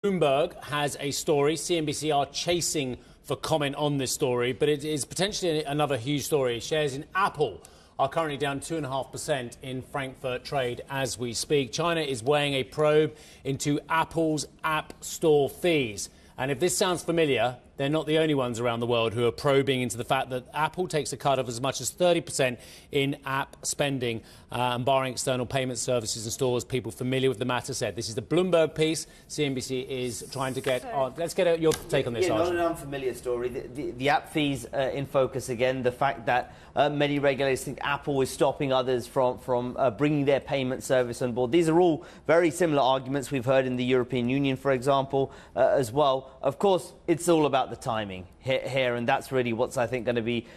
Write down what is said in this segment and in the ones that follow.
Bloomberg has a story. CNBC are chasing for comment on this story, but it is potentially another huge story. Shares in Apple are currently down 2.5% in Frankfurt trade as we speak. China is weighing a probe into Apple's App Store fees. And if this sounds familiar, they're not the only ones around the world who are probing into the fact that Apple takes a cut of as much as 30% in app spending and barring external payment services and stores. People familiar with the matter said. This is the Bloomberg piece. CNBC is trying to get on. Let's get your take on this, Yeah, Arjun. not an unfamiliar story. The app fees in focus again. The fact that many regulators think Apple is stopping others from bringing their payment service on board. These are all very similar arguments we've heard in the European Union, for example, as well. Of course, it's all about the timing here, and that's really what's, I think, going to be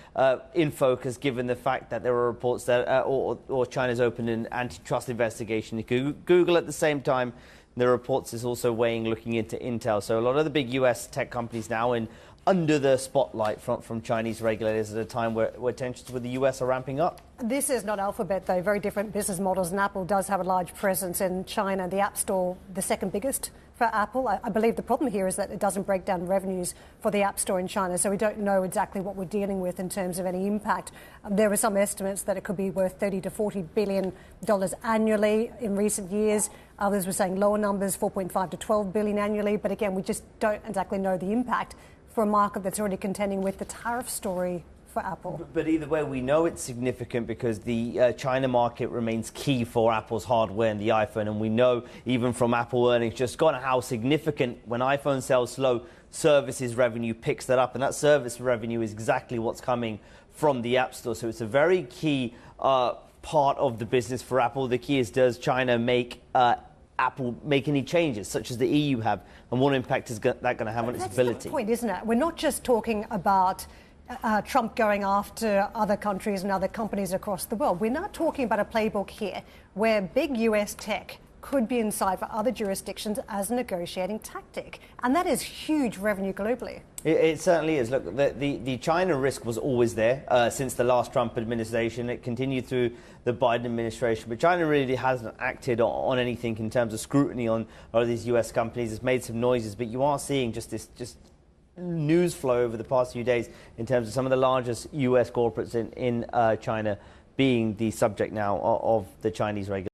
in focus, given the fact that there are reports that or China's opened an antitrust investigation into Google at the same time. There are reports is also weighing looking into Intel. So a lot of the big US tech companies now under the spotlight from Chinese regulators at a time where tensions with the US are ramping up. This is not Alphabet, though. Very different business models, and Apple does have a large presence in China. The App Store, the second biggest for Apple. I believe the problem here is that it doesn't break down revenues for the App Store in China, so we don't know exactly what we're dealing with in terms of any impact. There were some estimates that it could be worth $30 to $40 billion annually in recent years. Others were saying lower numbers, 4.5 to 12 billion annually. But again, we just don't exactly know the impact for a market that's already contending with the tariff story for Apple. But either way, we know it's significant because the China market remains key for Apple's hardware and the iPhone. And we know even from Apple earnings just gone how significant when iPhone sales slow, services revenue picks that up. And that service revenue is exactly what's coming from the App Store. So it's a very key part of the business for Apple. The key is, does China make Apple make any changes, such as the EU have, and what impact is that going to have on its ability? That's the point, isn't it? We're not just talking about Trump going after other countries and other companies across the world. We're not talking about a playbook here where big US tech could be inside for other jurisdictions as a negotiating tactic. And that is huge revenue globally. It certainly is. Look, the China risk was always there since the last Trump administration. It continued through the Biden administration. But China really hasn't acted on anything in terms of scrutiny on these US companies. It's made some noises, but you are seeing just news flow over the past few days in terms of some of the largest US corporates in China being the subject now of the Chinese regulation.